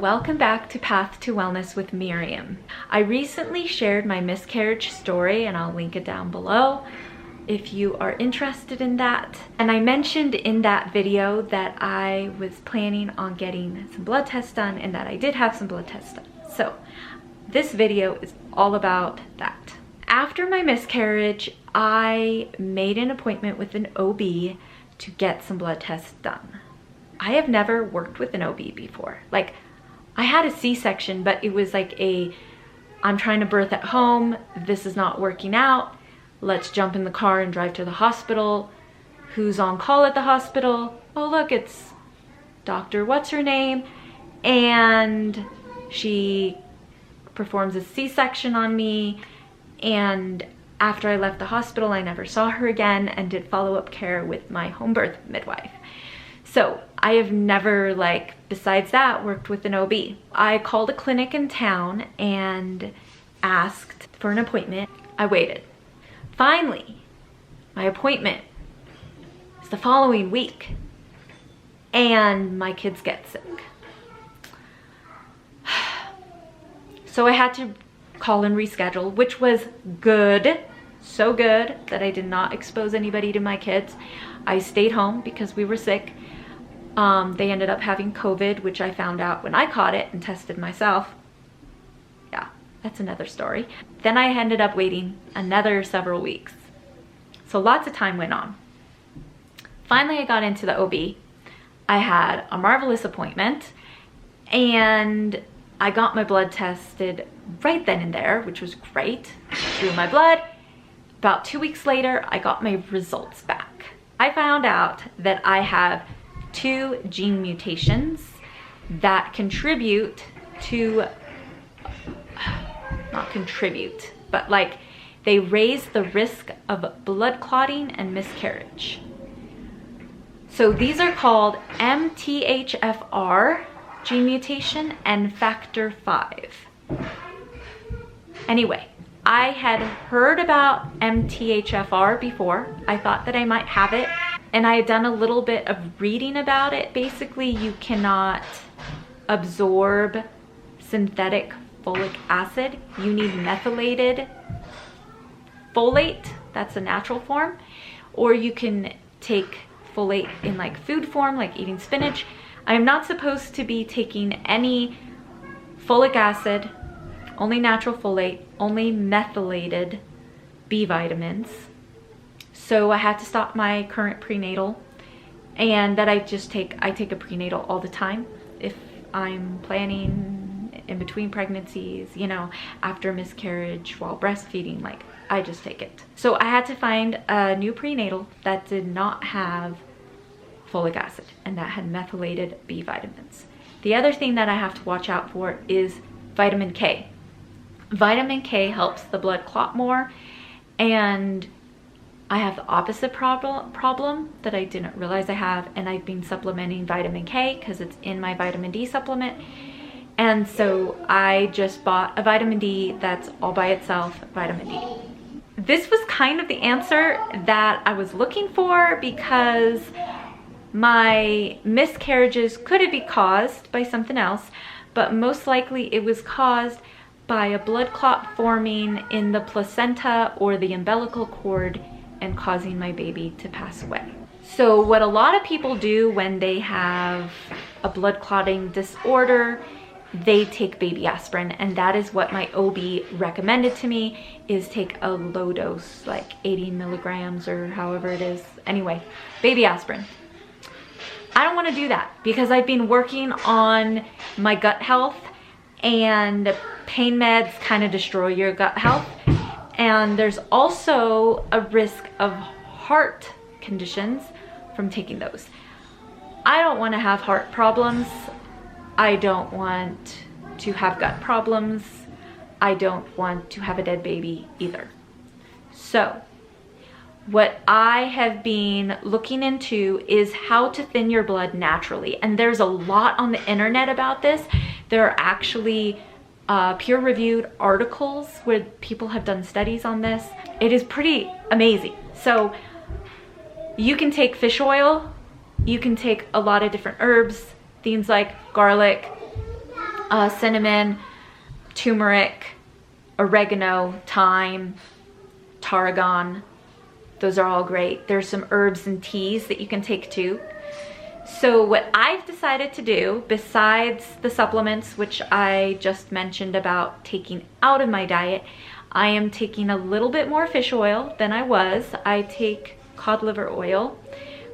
Welcome back to Path to Wellness with Miriam. I recently shared my miscarriage story and I'll link it down below if you are interested in that. And I mentioned in that video that I was planning on getting some blood tests done and that I did have some blood tests done. So this video is all about that. After my miscarriage, I made an appointment with an OB to get some blood tests done. I have never worked with an OB before. Like, I had a C-section, but it was like I'm trying to birth at home, this is not working out, let's jump in the car and drive to the hospital. Who's on call at the hospital? Oh look, it's Dr. what's her name, and she performs a C-section on me. And after I left the hospital, I never saw her again and did follow-up care with my home birth midwife. So I have never, besides that, worked with an OB. I called a clinic in town and asked for an appointment. I waited. Finally, my appointment is the following week and my kids get sick. So I had to call and reschedule, which was good. So good that I did not expose anybody to my kids. I stayed home because we were sick. They ended up having COVID, which I found out when I caught it and tested myself. Yeah, that's another story. Then I ended up waiting another several weeks. So lots of time went on. Finally, I got into the OB. I had a marvelous appointment and I got my blood tested right then and there, which was great. Drew my blood. About 2 weeks later, I got my results back. I found out that I have 2 gene mutations that contribute to, not contribute, but they raise the risk of blood clotting and miscarriage. So these are called MTHFR gene mutation and Factor V. Anyway, I had heard about MTHFR before. I thought that I might have it, and I had done a little bit of reading about it. Basically, you cannot absorb synthetic folic acid. You need methylated folate, that's a natural form, or you can take folate in food form, like eating spinach. I am not supposed to be taking any folic acid, only natural folate, only methylated B vitamins. So I had to stop my current prenatal, and that I take a prenatal all the time. If I'm planning in between pregnancies, after miscarriage, while breastfeeding, I just take it. So I had to find a new prenatal that did not have folic acid and that had methylated B vitamins. The other thing that I have to watch out for is vitamin K. Vitamin K helps the blood clot more, and I have the opposite problem that I didn't realize I have, and I've been supplementing vitamin K because it's in my vitamin D supplement. And so I just bought a vitamin D that's all by itself, vitamin D. This was kind of the answer that I was looking for, because my miscarriages could be caused by something else, but most likely it was caused by a blood clot forming in the placenta or the umbilical cord and causing my baby to pass away. So what a lot of people do when they have a blood clotting disorder, they take baby aspirin, and that is what my OB recommended to me, is take a low dose, 80 milligrams or however it is. Anyway, baby aspirin. I don't want to do that because I've been working on my gut health, and pain meds kind of destroy your gut health. And there's also a risk of heart conditions from taking those. I don't want to have heart problems. I don't want to have gut problems. I don't want to have a dead baby either. So what I have been looking into is how to thin your blood naturally. And there's a lot on the internet about this. There are actually peer-reviewed articles where people have done studies on this. It is pretty amazing. So you can take fish oil, you can take a lot of different herbs, things like garlic, cinnamon, turmeric, oregano, thyme, tarragon. Those are all great. There's some herbs and teas that you can take too. So what I've decided to do, besides the supplements, which I just mentioned about taking out of my diet, I am taking a little bit more fish oil than I was. I take cod liver oil,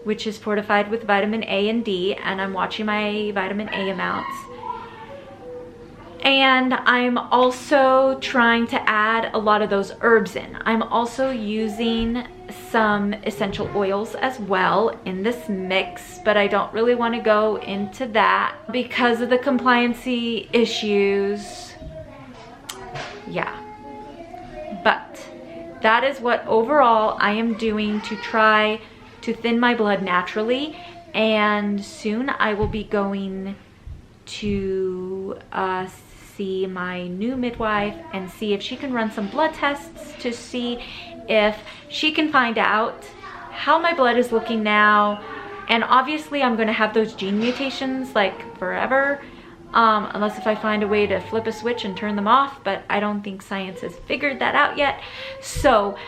which is fortified with vitamin A and D, and I'm watching my vitamin A amounts. And I'm also trying to add a lot of those herbs in. I'm also using some essential oils as well in this mix, but I don't really want to go into that because of the compliancy issues. Yeah. But that is what overall I am doing to try to thin my blood naturally, and soon I will be going to see my new midwife and see if she can run some blood tests to see if she can find out how my blood is looking now. And obviously I'm going to have those gene mutations like forever, unless if I find a way to flip a switch and turn them off, but I don't think science has figured that out yet. So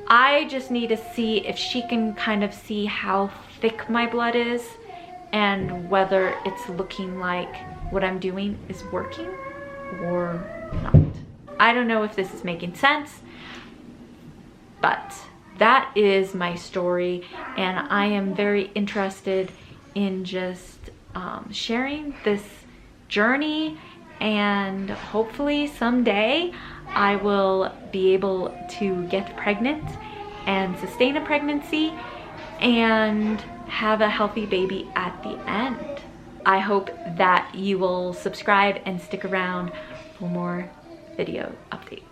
I just need to see if she can kind of see how thick my blood is and whether it's looking like what I'm doing is working or not. I don't know if this is making sense, but that is my story, and I am very interested in just sharing this journey, and hopefully someday I will be able to get pregnant and sustain a pregnancy and have a healthy baby at the end. I hope that you will subscribe and stick around for more video updates.